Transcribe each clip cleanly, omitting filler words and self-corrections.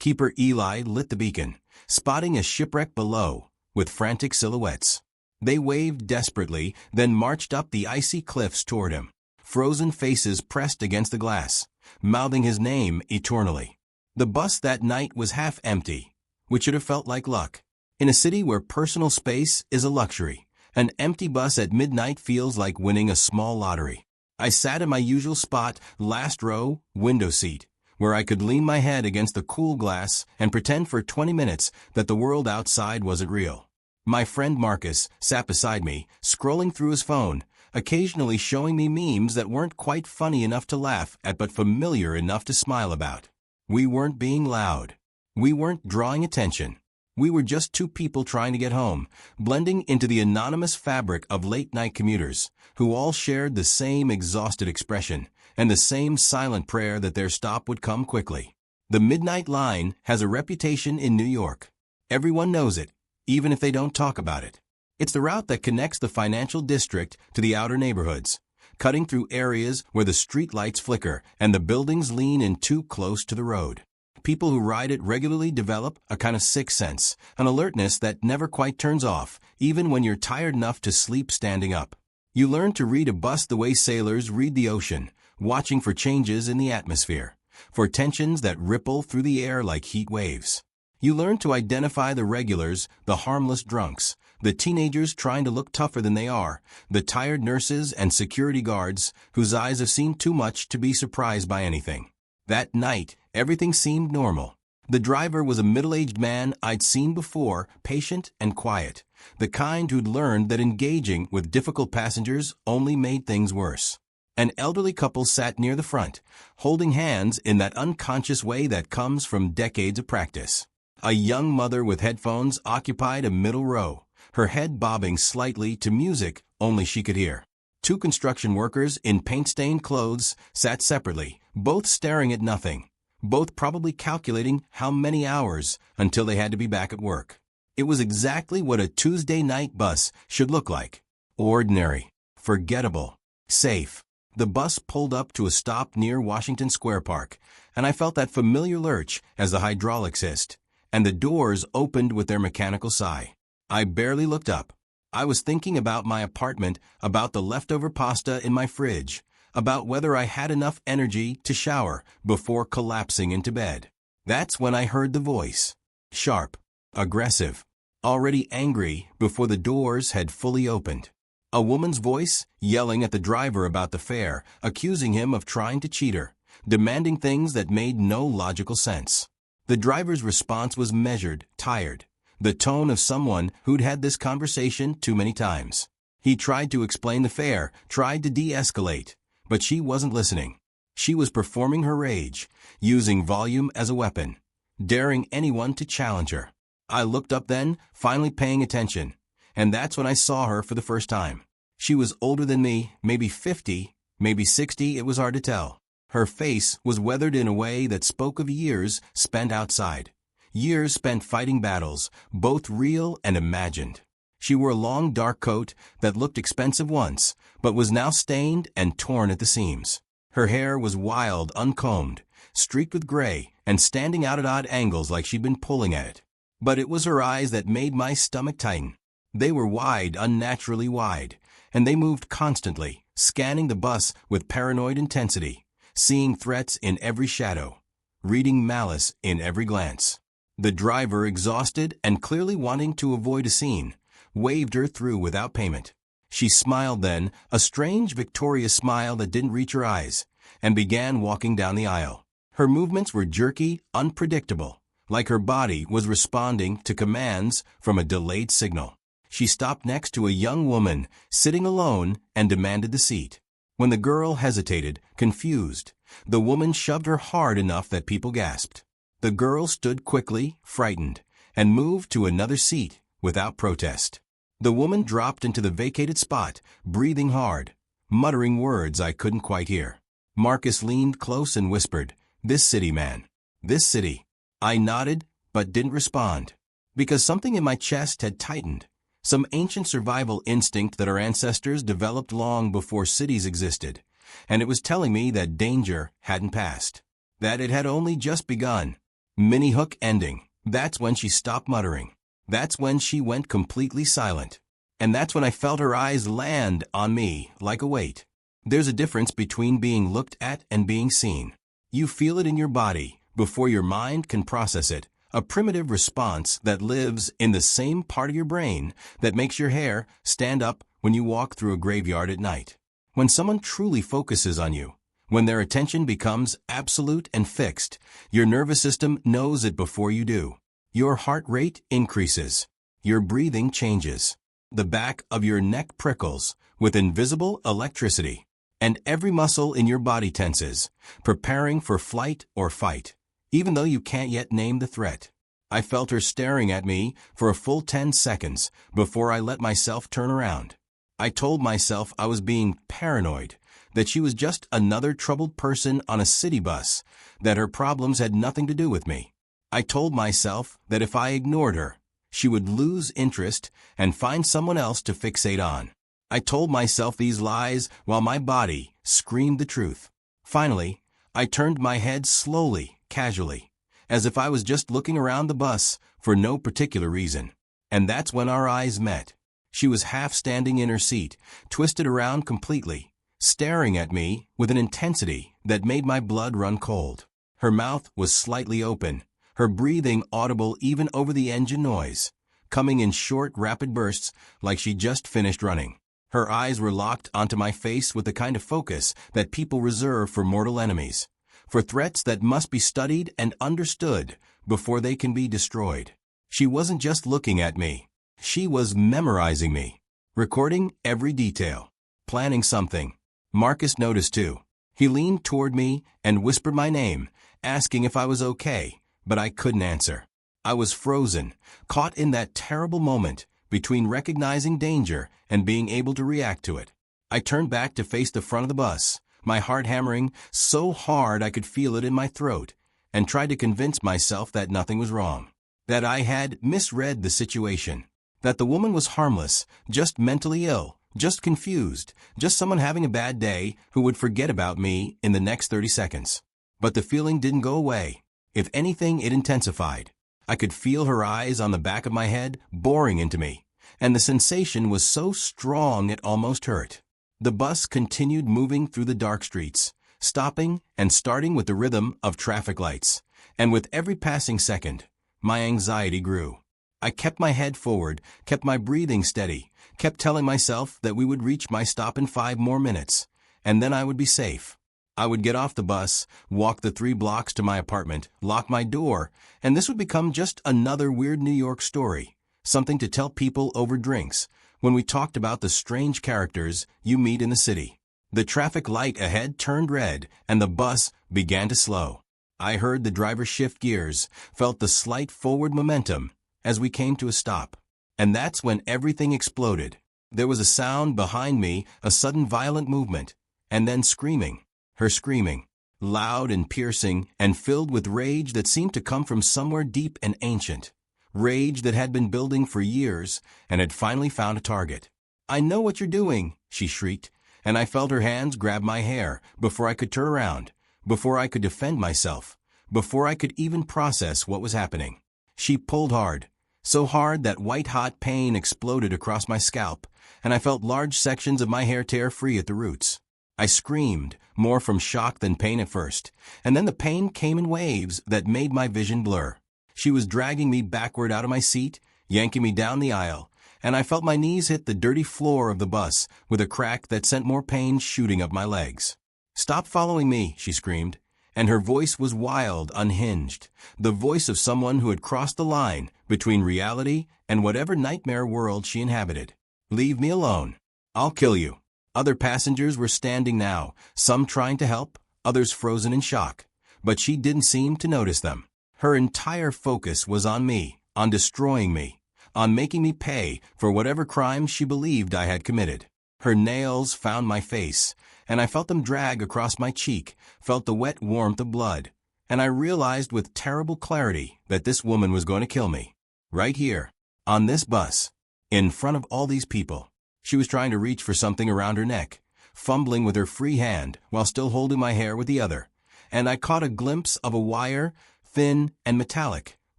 Keeper Eli lit the beacon, spotting a shipwreck below, with frantic silhouettes. They waved desperately, then marched up the icy cliffs toward him. Frozen faces pressed against the glass, mouthing his name eternally. The bus that night was half empty, which should have felt like luck. In a city where personal space is a luxury, an empty bus at midnight feels like winning a small lottery. I sat in my usual spot, last row, window seat, where I could lean my head against the cool glass and pretend for 20 minutes that the world outside wasn't real. My friend Marcus sat beside me, scrolling through his phone, occasionally showing me memes that weren't quite funny enough to laugh at but familiar enough to smile about. We weren't being loud. We weren't drawing attention. We were just two people trying to get home, blending into the anonymous fabric of late-night commuters, who all shared the same exhausted expression and the same silent prayer that their stop would come quickly. The Midnight Line has a reputation in New York. Everyone knows it, even if they don't talk about it. It's the route that connects the financial district to the outer neighborhoods, cutting through areas where the street lights flicker and the buildings lean in too close to the road. People who ride it regularly develop a kind of sixth sense, an alertness that never quite turns off, even when you're tired enough to sleep standing up. You learn to read a bus the way sailors read the ocean, watching for changes in the atmosphere, for tensions that ripple through the air like heat waves. You learn to identify the regulars, the harmless drunks, the teenagers trying to look tougher than they are, the tired nurses and security guards whose eyes have seen too much to be surprised by anything. That night, everything seemed normal. The driver was a middle-aged man I'd seen before, patient and quiet, the kind who'd learned that engaging with difficult passengers only made things worse. An elderly couple sat near the front, holding hands in that unconscious way that comes from decades of practice. A young mother with headphones occupied a middle row, her head bobbing slightly to music only she could hear. Two construction workers in paint-stained clothes sat separately, both staring at nothing, both probably calculating how many hours until they had to be back at work. It was exactly what a Tuesday night bus should look like. Ordinary, forgettable, safe. The bus pulled up to a stop near Washington Square Park, and I felt that familiar lurch as the hydraulics hissed, and the doors opened with their mechanical sigh. I barely looked up. I was thinking about my apartment, about the leftover pasta in my fridge, about whether I had enough energy to shower before collapsing into bed. That's when I heard the voice. Sharp, aggressive, already angry before the doors had fully opened. A woman's voice yelling at the driver about the fare, accusing him of trying to cheat her, demanding things that made no logical sense. The driver's response was measured, tired, the tone of someone who'd had this conversation too many times. He tried to explain the fare, tried to de-escalate, but she wasn't listening. She was performing her rage, using volume as a weapon, daring anyone to challenge her. I looked up then, finally paying attention, and that's when I saw her for the first time. She was older than me, maybe 50, maybe 60, it was hard to tell. Her face was weathered in a way that spoke of years spent outside. Years spent fighting battles, both real and imagined. She wore a long dark coat that looked expensive once, but was now stained and torn at the seams. Her hair was wild, uncombed, streaked with gray, and standing out at odd angles like she'd been pulling at it. But it was her eyes that made my stomach tighten. They were wide, unnaturally wide, and they moved constantly, scanning the bus with paranoid intensity, seeing threats in every shadow, reading malice in every glance. The driver, exhausted and clearly wanting to avoid a scene, waved her through without payment. She smiled then, a strange, victorious smile that didn't reach her eyes, and began walking down the aisle. Her movements were jerky, unpredictable, like her body was responding to commands from a delayed signal. She stopped next to a young woman, sitting alone, and demanded the seat. When the girl hesitated, confused, the woman shoved her hard enough that people gasped. The girl stood quickly, frightened, and moved to another seat without protest. The woman dropped into the vacated spot, breathing hard, muttering words I couldn't quite hear. Marcus leaned close and whispered, "This city, man. This city." I nodded, but didn't respond, because something in my chest had tightened. Some ancient survival instinct that our ancestors developed long before cities existed, and it was telling me that danger hadn't passed, that it had only just begun. Mini hook ending. That's when she stopped muttering. That's when she went completely silent. And that's when I felt her eyes land on me like a weight. There's a difference between being looked at and being seen. You feel it in your body before your mind can process it, a primitive response that lives in the same part of your brain that makes your hair stand up when you walk through a graveyard at night. When someone truly focuses on you, when their attention becomes absolute and fixed, your nervous system knows it before you do. Your heart rate increases. Your breathing changes. The back of your neck prickles with invisible electricity, and every muscle in your body tenses, preparing for flight or fight, even though you can't yet name the threat. I felt her staring at me for a full 10 seconds before I let myself turn around. I told myself I was being paranoid, that she was just another troubled person on a city bus, that her problems had nothing to do with me. I told myself that if I ignored her, she would lose interest and find someone else to fixate on. I told myself these lies while my body screamed the truth. Finally, I turned my head slowly, casually, as if I was just looking around the bus for no particular reason. And that's when our eyes met. She was half standing in her seat, twisted around completely, staring at me with an intensity that made my blood run cold. Her mouth was slightly open, her breathing audible even over the engine noise, coming in short, rapid bursts like she just finished running. Her eyes were locked onto my face with the kind of focus that people reserve for mortal enemies, for threats that must be studied and understood before they can be destroyed. She wasn't just looking at me. She was memorizing me, recording every detail, planning something. Marcus noticed too. He leaned toward me and whispered my name, asking if I was okay, but I couldn't answer. I was frozen, caught in that terrible moment between recognizing danger and being able to react to it. I turned back to face the front of the bus, my heart hammering so hard I could feel it in my throat, and tried to convince myself that nothing was wrong, that I had misread the situation, that the woman was harmless, just mentally ill, just confused, just someone having a bad day who would forget about me in the next 30 seconds. But the feeling didn't go away. If anything, it intensified. I could feel her eyes on the back of my head boring into me, and the sensation was so strong it almost hurt. The bus continued moving through the dark streets, stopping and starting with the rhythm of traffic lights, and with every passing second, my anxiety grew. I kept my head forward, kept my breathing steady, kept telling myself that we would reach my stop in 5 more minutes, and then I would be safe. I would get off the bus, walk the 3 blocks to my apartment, lock my door, and this would become just another weird New York story, something to tell people over drinks when we talked about the strange characters you meet in the city. The traffic light ahead turned red, and the bus began to slow. I heard the driver shift gears, felt the slight forward momentum as we came to a stop. And that's when everything exploded. There was a sound behind me, a sudden violent movement, and then screaming. Her screaming, loud and piercing and filled with rage that seemed to come from somewhere deep and ancient. Rage that had been building for years and had finally found a target. "I know what you're doing," she shrieked, and I felt her hands grab my hair before I could turn around, before I could defend myself, before I could even process what was happening. She pulled hard, so hard that white-hot pain exploded across my scalp, and I felt large sections of my hair tear free at the roots. I screamed, more from shock than pain at first, and then the pain came in waves that made my vision blur. She was dragging me backward out of my seat, yanking me down the aisle, and I felt my knees hit the dirty floor of the bus with a crack that sent more pain shooting up my legs. "Stop following me," she screamed, and her voice was wild, unhinged, the voice of someone who had crossed the line between reality and whatever nightmare world she inhabited. "Leave me alone. I'll kill you." Other passengers were standing now, some trying to help, others frozen in shock, but she didn't seem to notice them. Her entire focus was on me, on destroying me, on making me pay for whatever crime she believed I had committed. Her nails found my face, and I felt them drag across my cheek, felt the wet warmth of blood, and I realized with terrible clarity that this woman was going to kill me. Right here, on this bus, in front of all these people. She was trying to reach for something around her neck, fumbling with her free hand while still holding my hair with the other, and I caught a glimpse of a wire thin and metallic,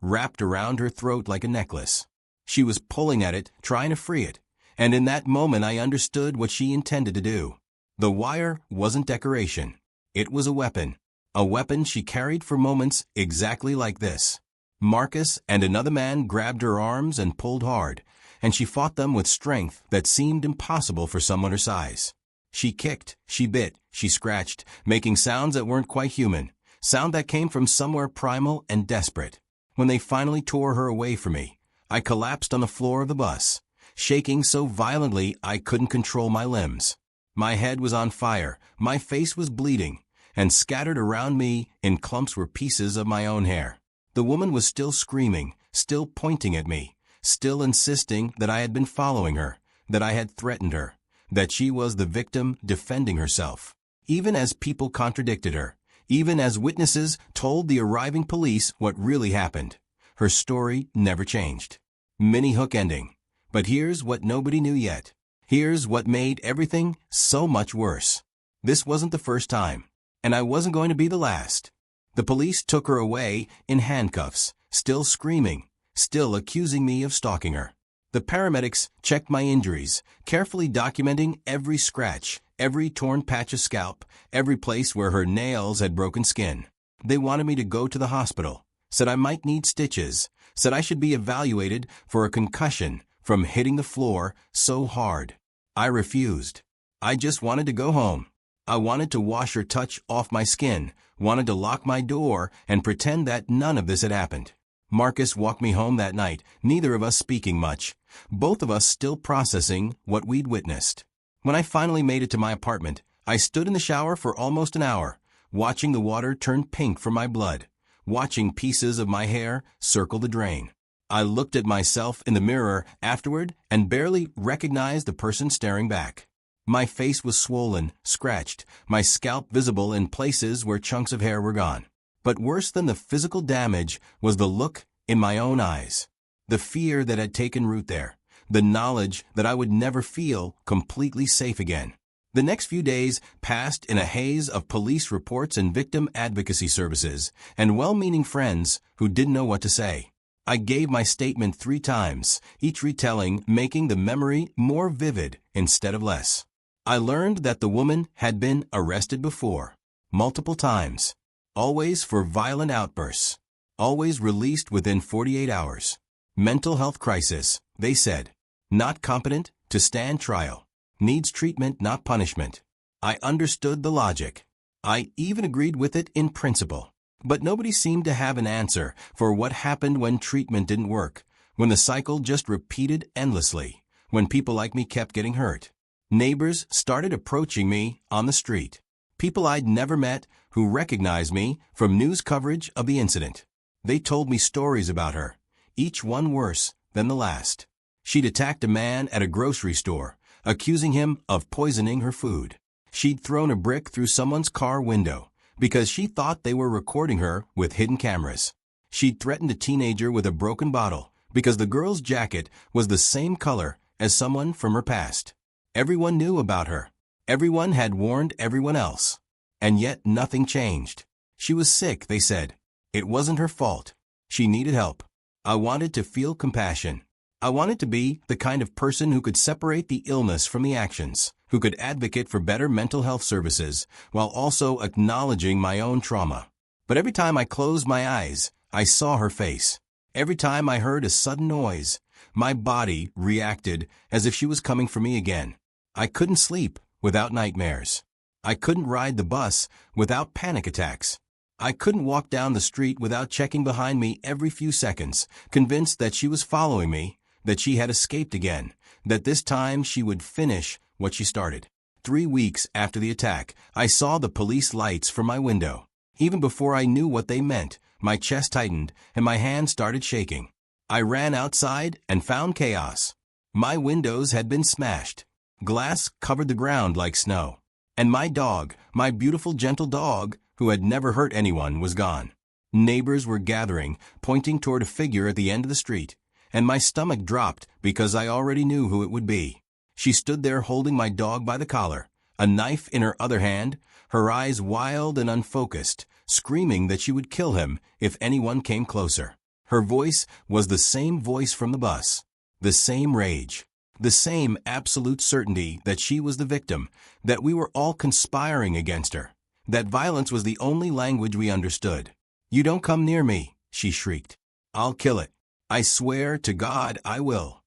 wrapped around her throat like a necklace. She was pulling at it, trying to free it, and in that moment I understood what she intended to do. The wire wasn't decoration. It was a weapon. A weapon she carried for moments exactly like this. Marcus and another man grabbed her arms and pulled hard, and she fought them with strength that seemed impossible for someone her size. She kicked, she bit, she scratched, making sounds that weren't quite human, sound that came from somewhere primal and desperate. When they finally tore her away from me, I collapsed on the floor of the bus, shaking so violently I couldn't control my limbs. My head was on fire, my face was bleeding, and scattered around me in clumps were pieces of my own hair. The woman was still screaming, still pointing at me, still insisting that I had been following her, that I had threatened her, that she was the victim defending herself. Even as people contradicted her, even as witnesses told the arriving police what really happened, her story never changed. Mini hook ending. But here's what nobody knew yet. Here's what made everything so much worse. This wasn't the first time, and I wasn't going to be the last. The police took her away in handcuffs, still screaming, still accusing me of stalking her. The paramedics checked my injuries, carefully documenting every scratch, every torn patch of scalp, every place where her nails had broken skin. They wanted me to go to the hospital, said I might need stitches, said I should be evaluated for a concussion from hitting the floor so hard. I refused. I just wanted to go home. I wanted to wash her touch off my skin, wanted to lock my door and pretend that none of this had happened. Marcus walked me home that night, neither of us speaking much, both of us still processing what we'd witnessed. When I finally made it to my apartment, I stood in the shower for almost an hour, watching the water turn pink from my blood, watching pieces of my hair circle the drain. I looked at myself in the mirror afterward and barely recognized the person staring back. My face was swollen, scratched, my scalp visible in places where chunks of hair were gone. But worse than the physical damage was the look in my own eyes. The fear that had taken root there. The knowledge that I would never feel completely safe again. The next few days passed in a haze of police reports and victim advocacy services, and well-meaning friends who didn't know what to say. I gave my statement 3 times, each retelling making the memory more vivid instead of less. I learned that the woman had been arrested before, multiple times, always for violent outbursts, always released within 48 hours. Mental health crisis, they said. Not competent to stand trial. Needs treatment, not punishment. I understood the logic. I even agreed with it in principle. But nobody seemed to have an answer for what happened when treatment didn't work, when the cycle just repeated endlessly, when people like me kept getting hurt. Neighbors started approaching me on the street. People I'd never met who recognized me from news coverage of the incident. They told me stories about her, each one worse than the last. She'd attacked a man at a grocery store, accusing him of poisoning her food. She'd thrown a brick through someone's car window because she thought they were recording her with hidden cameras. She'd threatened a teenager with a broken bottle because the girl's jacket was the same color as someone from her past. Everyone knew about her. Everyone had warned everyone else. And yet nothing changed. She was sick, they said. It wasn't her fault. She needed help. I wanted to feel compassion. I wanted to be the kind of person who could separate the illness from the actions, who could advocate for better mental health services while also acknowledging my own trauma. But every time I closed my eyes, I saw her face. Every time I heard a sudden noise, my body reacted as if she was coming for me again. I couldn't sleep without nightmares. I couldn't ride the bus without panic attacks. I couldn't walk down the street without checking behind me every few seconds, convinced that she was following me, that she had escaped again, that this time she would finish what she started. 3 weeks after the attack, I saw the police lights from my window. Even before I knew what they meant, my chest tightened and my hands started shaking. I ran outside and found chaos. My windows had been smashed. Glass covered the ground like snow. And my dog, my beautiful gentle dog, who had never hurt anyone, was gone. Neighbors were gathering, pointing toward a figure at the end of the street, and my stomach dropped because I already knew who it would be. She stood there holding my dog by the collar, a knife in her other hand, her eyes wild and unfocused, screaming that she would kill him if anyone came closer. Her voice was the same voice from the bus, the same rage, the same absolute certainty that she was the victim, that we were all conspiring against her, that violence was the only language we understood. "You don't come near me," she shrieked. "I'll kill it. I swear to God I will."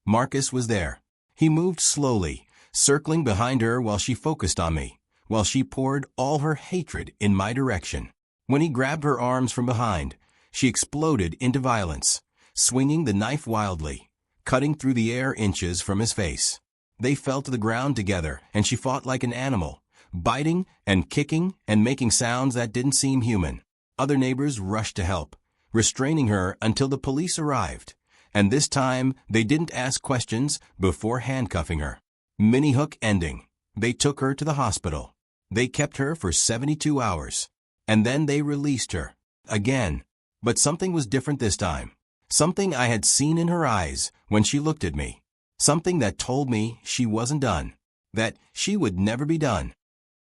Marcus was there. He moved slowly, circling behind her while she focused on me, while she poured all her hatred in my direction. When he grabbed her arms from behind, she exploded into violence, swinging the knife wildly, cutting through the air inches from his face. They fell to the ground together, and she fought like an animal, biting and kicking and making sounds that didn't seem human. Other neighbors rushed to help, restraining her until the police arrived, and this time they didn't ask questions before handcuffing her. Mini hook ending. They took her to the hospital. They kept her for 72 hours, and then they released her. Again. But something was different this time. Something I had seen in her eyes when she looked at me. Something that told me she wasn't done. That she would never be done.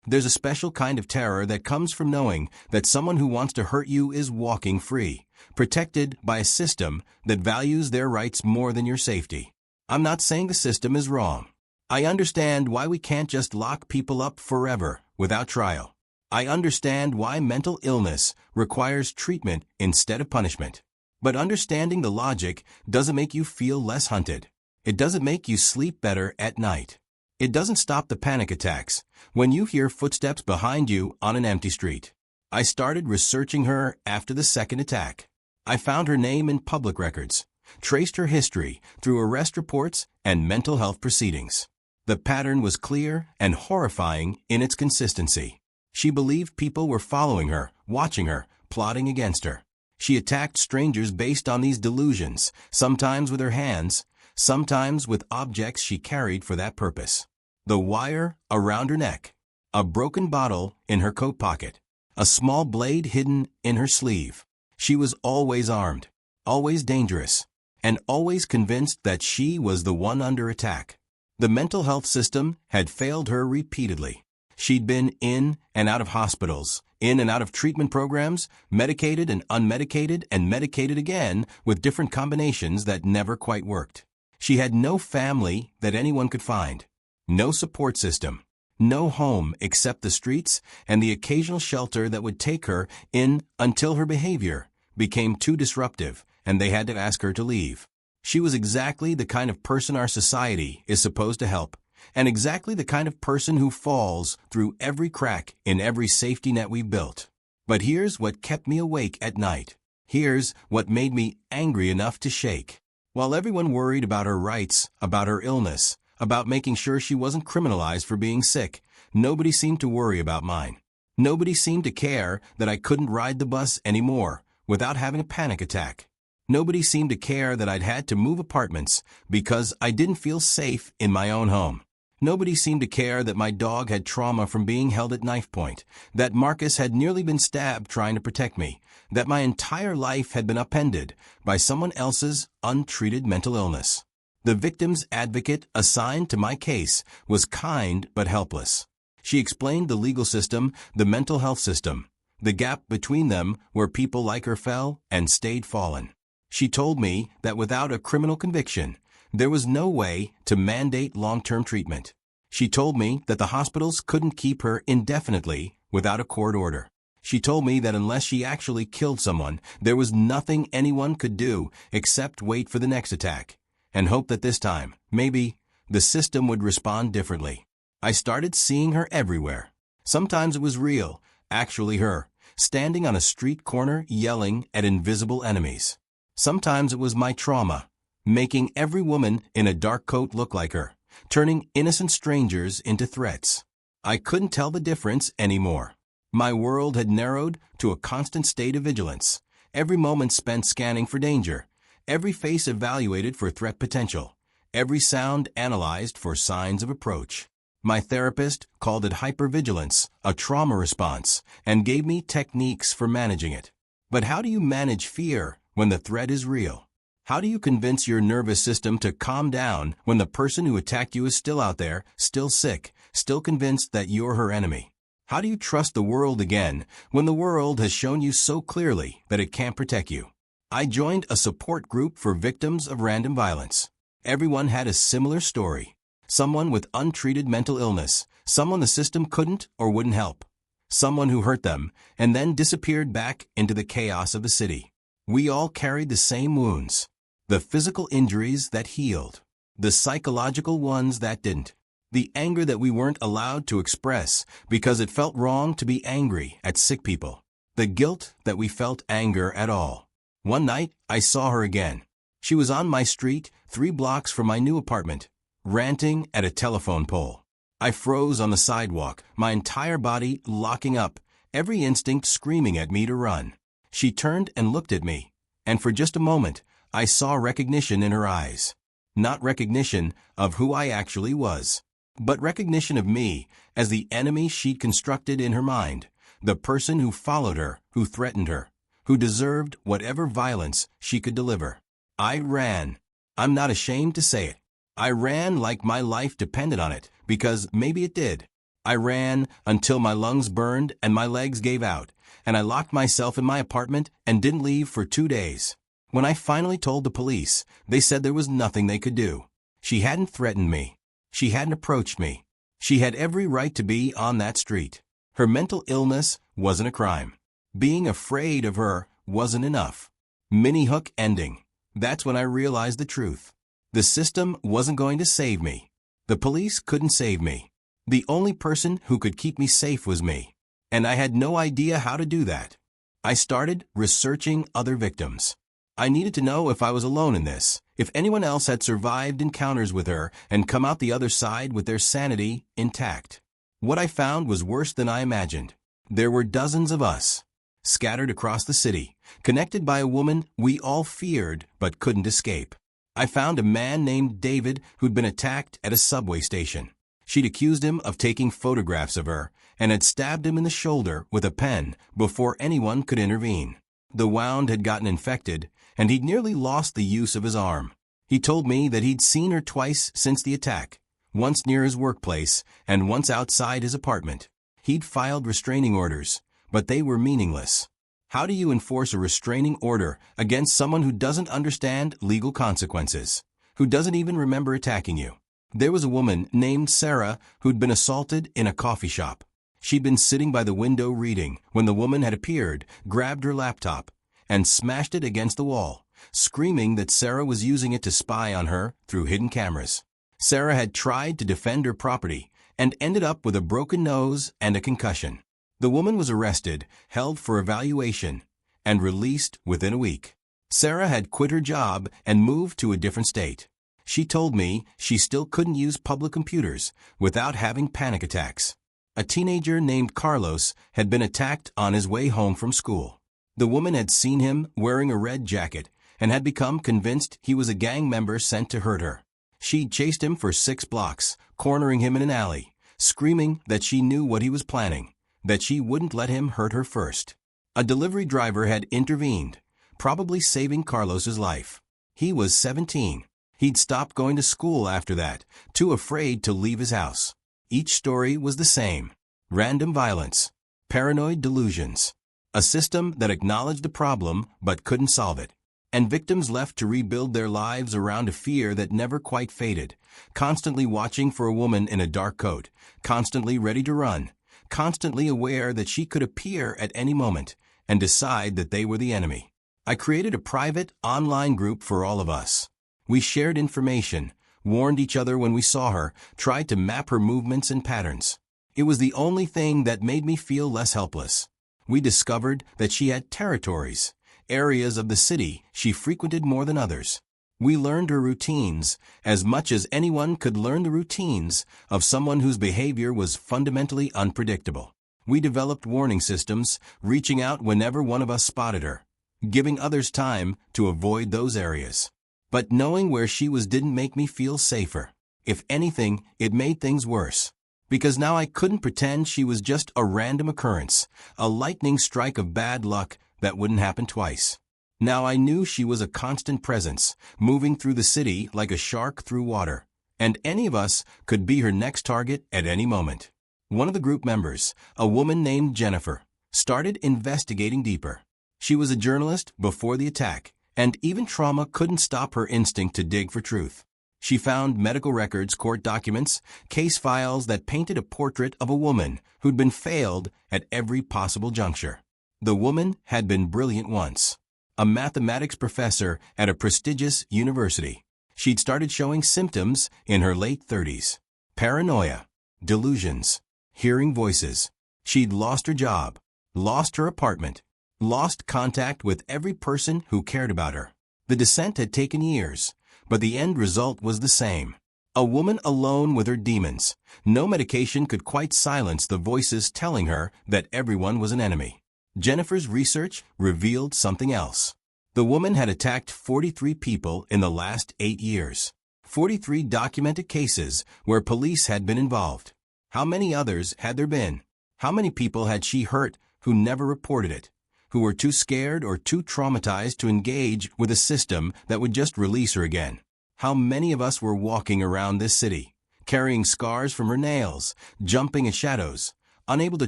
There's a special kind of terror that comes from knowing that someone who wants to hurt you is walking free, protected by a system that values their rights more than your safety. I'm not saying the system is wrong. I understand why we can't just lock people up forever without trial. I understand why mental illness requires treatment instead of punishment. But understanding the logic doesn't make you feel less hunted. It doesn't make you sleep better at night. It doesn't stop the panic attacks when you hear footsteps behind you on an empty street. I started researching her after the second attack. I found her name in public records, traced her history through arrest reports and mental health proceedings. The pattern was clear and horrifying in its consistency. She believed people were following her, watching her, plotting against her. She attacked strangers based on these delusions, sometimes with her hands, sometimes with objects she carried for that purpose. The wire around her neck, a broken bottle in her coat pocket, a small blade hidden in her sleeve. She was always armed, always dangerous, and always convinced that she was the one under attack. The mental health system had failed her repeatedly. She'd been in and out of hospitals, in and out of treatment programs, medicated and unmedicated and medicated again with different combinations that never quite worked. She had no family that anyone could find, no support system, no home except the streets and the occasional shelter that would take her in until her behavior became too disruptive and they had to ask her to leave. She was exactly the kind of person our society is supposed to help, and exactly the kind of person who falls through every crack in every safety net we've built. But here's what kept me awake at night. Here's what made me angry enough to shake. While everyone worried about her rights, about her illness, about making sure she wasn't criminalized for being sick, nobody seemed to worry about mine. Nobody seemed to care that I couldn't ride the bus anymore without having a panic attack. Nobody seemed to care that I'd had to move apartments because I didn't feel safe in my own home. Nobody seemed to care that my dog had trauma from being held at knife point, that Marcus had nearly been stabbed trying to protect me, that my entire life had been upended by someone else's untreated mental illness. The victim's advocate assigned to my case was kind but helpless. She explained the legal system, the mental health system, the gap between them where people like her fell and stayed fallen. She told me that without a criminal conviction, there was no way to mandate long-term treatment. She told me that the hospitals couldn't keep her indefinitely without a court order. She told me that unless she actually killed someone, there was nothing anyone could do except wait for the next attack and hope that this time, maybe, the system would respond differently. I started seeing her everywhere. Sometimes it was real, actually her, standing on a street corner yelling at invisible enemies. Sometimes it was my trauma, making every woman in a dark coat look like her, turning innocent strangers into threats. I couldn't tell the difference anymore. My world had narrowed to a constant state of vigilance, every moment spent scanning for danger, every face evaluated for threat potential, every sound analyzed for signs of approach. My therapist called it hypervigilance, a trauma response, and gave me techniques for managing it. But how do you manage fear when the threat is real? How do you convince your nervous system to calm down when the person who attacked you is still out there, still sick, still convinced that you're her enemy? How do you trust the world again when the world has shown you so clearly that it can't protect you? I joined a support group for victims of random violence. Everyone had a similar story. Someone with untreated mental illness, someone the system couldn't or wouldn't help, someone who hurt them and then disappeared back into the chaos of the city. We all carried the same wounds. The physical injuries that healed, the psychological ones that didn't. The anger that we weren't allowed to express because it felt wrong to be angry at sick people. The guilt that we felt anger at all. One night, I saw her again. She was on my street, 3 blocks from my new apartment, ranting at a telephone pole. I froze on the sidewalk, my entire body locking up, every instinct screaming at me to run. She turned and looked at me, and for just a moment, I saw recognition in her eyes. Not recognition of who I actually was, but recognition of me as the enemy she'd constructed in her mind, the person who followed her, who threatened her, who deserved whatever violence she could deliver. I ran. I'm not ashamed to say it. I ran like my life depended on it, because maybe it did. I ran until my lungs burned and my legs gave out, and I locked myself in my apartment and didn't leave for 2 days. When I finally told the police, they said there was nothing they could do. She hadn't threatened me. She hadn't approached me. She had every right to be on that street. Her mental illness wasn't a crime. Being afraid of her wasn't enough. Mini hook ending. That's when I realized the truth. The system wasn't going to save me. The police couldn't save me. The only person who could keep me safe was me. And I had no idea how to do that. I started researching other victims. I needed to know if I was alone in this, if anyone else had survived encounters with her and come out the other side with their sanity intact. What I found was worse than I imagined. There were dozens of us, scattered across the city, connected by a woman we all feared but couldn't escape. I found a man named David who'd been attacked at a subway station. She'd accused him of taking photographs of her and had stabbed him in the shoulder with a pen before anyone could intervene. The wound had gotten infected, and he'd nearly lost the use of his arm. He told me that he'd seen her twice since the attack, once near his workplace and once outside his apartment. He'd filed restraining orders, but they were meaningless. How do you enforce a restraining order against someone who doesn't understand legal consequences, who doesn't even remember attacking you? There was a woman named Sarah who'd been assaulted in a coffee shop. She'd been sitting by the window reading when the woman had appeared, grabbed her laptop, and smashed it against the wall, screaming that Sarah was using it to spy on her through hidden cameras. Sarah had tried to defend her property and ended up with a broken nose and a concussion. The woman was arrested, held for evaluation, and released within a week. Sarah had quit her job and moved to a different state. She told me she still couldn't use public computers without having panic attacks. A teenager named Carlos had been attacked on his way home from school. The woman had seen him wearing a red jacket and had become convinced he was a gang member sent to hurt her. She'd chased him for 6 blocks, cornering him in an alley, screaming that she knew what he was planning, that she wouldn't let him hurt her first. A delivery driver had intervened, probably saving Carlos's life. He was 17. He'd stopped going to school after that, too afraid to leave his house. Each story was the same. Random violence. Paranoid delusions. A system that acknowledged the problem but couldn't solve it. And victims left to rebuild their lives around a fear that never quite faded, constantly watching for a woman in a dark coat, constantly ready to run, constantly aware that she could appear at any moment and decide that they were the enemy. I created a private, online group for all of us. We shared information, warned each other when we saw her, tried to map her movements and patterns. It was the only thing that made me feel less helpless. We discovered that she had territories, areas of the city she frequented more than others. We learned her routines as much as anyone could learn the routines of someone whose behavior was fundamentally unpredictable. We developed warning systems, reaching out whenever one of us spotted her, giving others time to avoid those areas. But knowing where she was didn't make me feel safer. If anything, it made things worse. Because now I couldn't pretend she was just a random occurrence, a lightning strike of bad luck that wouldn't happen twice. Now I knew she was a constant presence, moving through the city like a shark through water, and any of us could be her next target at any moment. One of the group members, a woman named Jennifer, started investigating deeper. She was a journalist before the attack, and even trauma couldn't stop her instinct to dig for truth. She found medical records, court documents, case files that painted a portrait of a woman who'd been failed at every possible juncture. The woman had been brilliant once, a mathematics professor at a prestigious university. She'd started showing symptoms in her late 30s. Paranoia, delusions, hearing voices. She'd lost her job, lost her apartment, lost contact with every person who cared about her. The descent had taken years, but the end result was the same. A woman alone with her demons. No medication could quite silence the voices telling her that everyone was an enemy. Jennifer's research revealed something else. The woman had attacked 43 people in the last 8 years. 43 documented cases where police had been involved. How many others had there been? How many people had she hurt who never reported it, who were too scared or too traumatized to engage with a system that would just release her again? How many of us were walking around this city, carrying scars from her nails, jumping at shadows, unable to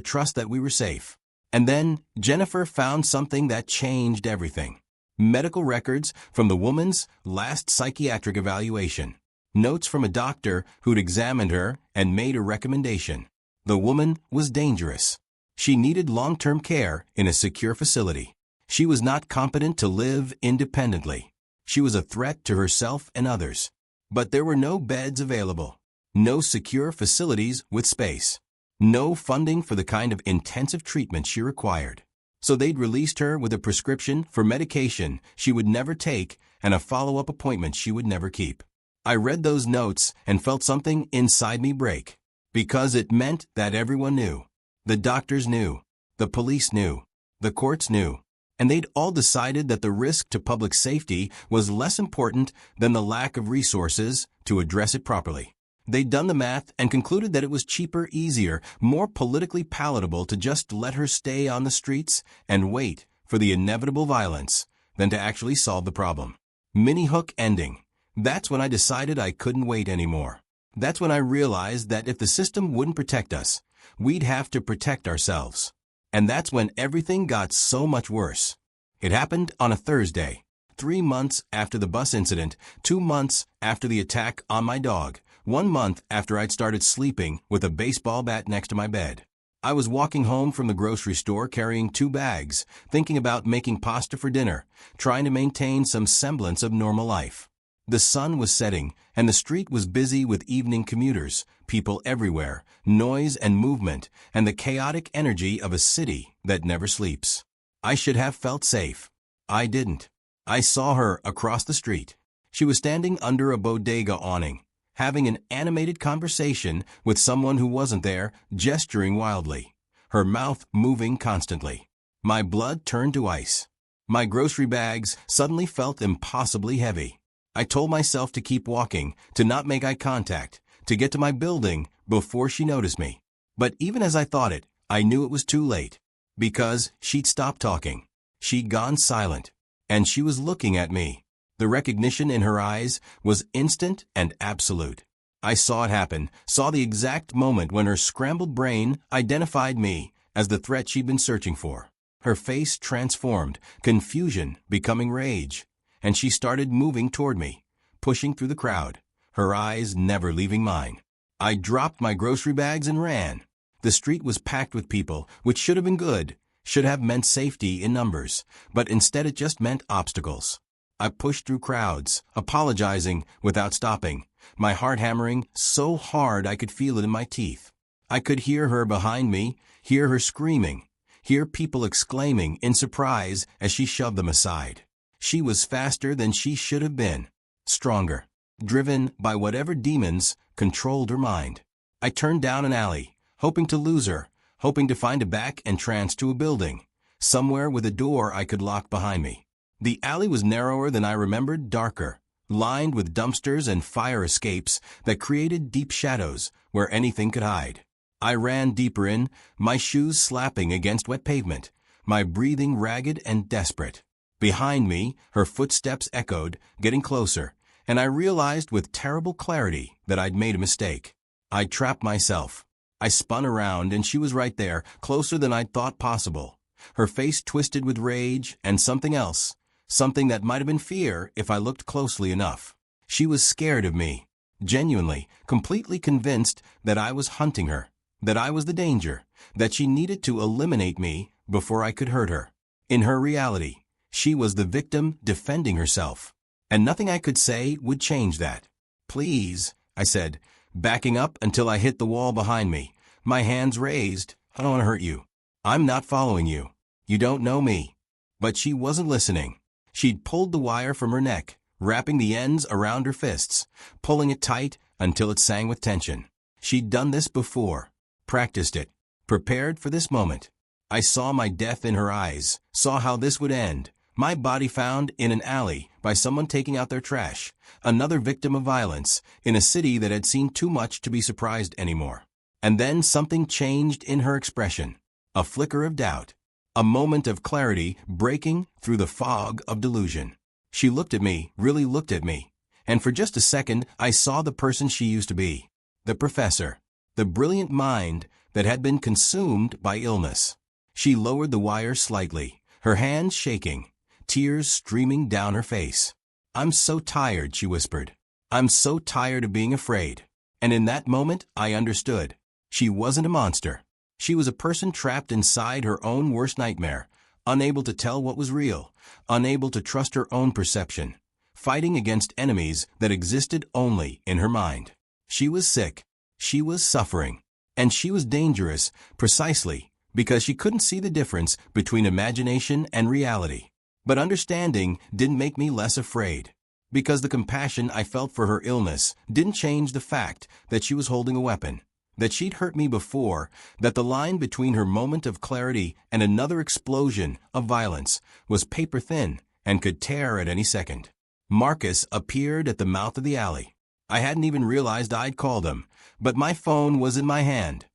trust that we were safe? And then Jennifer found something that changed everything. Medical records from the woman's last psychiatric evaluation. Notes from a doctor who'd examined her and made a recommendation. The woman was dangerous. She needed long-term care in a secure facility. She was not competent to live independently. She was a threat to herself and others. But there were no beds available. No secure facilities with space. No funding for the kind of intensive treatment she required. So they'd released her with a prescription for medication she would never take and a follow-up appointment she would never keep. I read those notes and felt something inside me break. Because it meant that everyone knew. The doctors knew. The police knew. The courts knew. And they'd all decided that the risk to public safety was less important than the lack of resources to address it properly. They'd done the math and concluded that it was cheaper, easier, more politically palatable to just let her stay on the streets and wait for the inevitable violence than to actually solve the problem. Mini-hook ending. That's when I decided I couldn't wait anymore. That's when I realized that if the system wouldn't protect us, we'd have to protect ourselves. And that's when everything got so much worse. It happened on a Thursday, 3 months after the bus incident, 2 months after the attack on my dog, 1 month after I'd started sleeping with a baseball bat next to my bed. I was walking home from the grocery store carrying 2 bags, thinking about making pasta for dinner, trying to maintain some semblance of normal life. The sun was setting, and the street was busy with evening commuters, people everywhere, noise and movement, and the chaotic energy of a city that never sleeps. I should have felt safe. I didn't. I saw her across the street. She was standing under a bodega awning, having an animated conversation with someone who wasn't there, gesturing wildly, her mouth moving constantly. My blood turned to ice. My grocery bags suddenly felt impossibly heavy. I told myself to keep walking, to not make eye contact, to get to my building before she noticed me. But even as I thought it, I knew it was too late. Because she'd stopped talking. She'd gone silent. And she was looking at me. The recognition in her eyes was instant and absolute. I saw it happen, saw the exact moment when her scrambled brain identified me as the threat she'd been searching for. Her face transformed, confusion becoming rage. And she started moving toward me, pushing through the crowd, her eyes never leaving mine. I dropped my grocery bags and ran. The street was packed with people, which should have been good, should have meant safety in numbers, but instead it just meant obstacles. I pushed through crowds, apologizing without stopping, my heart hammering so hard I could feel it in my teeth. I could hear her behind me, hear her screaming, hear people exclaiming in surprise as she shoved them aside. She was faster than she should have been, stronger, driven by whatever demons controlled her mind. I turned down an alley, hoping to lose her, hoping to find a back entrance to a building, somewhere with a door I could lock behind me. The alley was narrower than I remembered, darker, lined with dumpsters and fire escapes that created deep shadows where anything could hide. I ran deeper in, my shoes slapping against wet pavement, my breathing ragged and desperate. Behind me, her footsteps echoed, getting closer, and I realized with terrible clarity that I'd made a mistake. I'd trapped myself. I spun around and she was right there, closer than I'd thought possible. Her face twisted with rage and something else, something that might have been fear if I looked closely enough. She was scared of me, genuinely, completely convinced that I was hunting her, that I was the danger, that she needed to eliminate me before I could hurt her. In her reality, she was the victim defending herself, and nothing I could say would change that. "Please," I said, backing up until I hit the wall behind me, my hands raised. "I don't want to hurt you. I'm not following you. You don't know me." But she wasn't listening. She'd pulled the wire from her neck, wrapping the ends around her fists, pulling it tight until it sang with tension. She'd done this before, practiced it, prepared for this moment. I saw my death in her eyes, saw how this would end. My body found in an alley by someone taking out their trash, another victim of violence in a city that had seen too much to be surprised anymore. And then something changed in her expression, a flicker of doubt, a moment of clarity breaking through the fog of delusion. She looked at me, really looked at me, and for just a second I saw the person she used to be, the professor, the brilliant mind that had been consumed by illness. She lowered the wire slightly, her hands shaking, tears streaming down her face. "I'm so tired," she whispered. "I'm so tired of being afraid." And in that moment, I understood. She wasn't a monster. She was a person trapped inside her own worst nightmare, unable to tell what was real, unable to trust her own perception, fighting against enemies that existed only in her mind. She was sick. She was suffering. And she was dangerous, precisely because she couldn't see the difference between imagination and reality. But understanding didn't make me less afraid, because the compassion I felt for her illness didn't change the fact that she was holding a weapon, that she'd hurt me before, that the line between her moment of clarity and another explosion of violence was paper thin and could tear at any second. Marcus appeared at the mouth of the alley. I hadn't even realized I'd called him, but my phone was in my hand,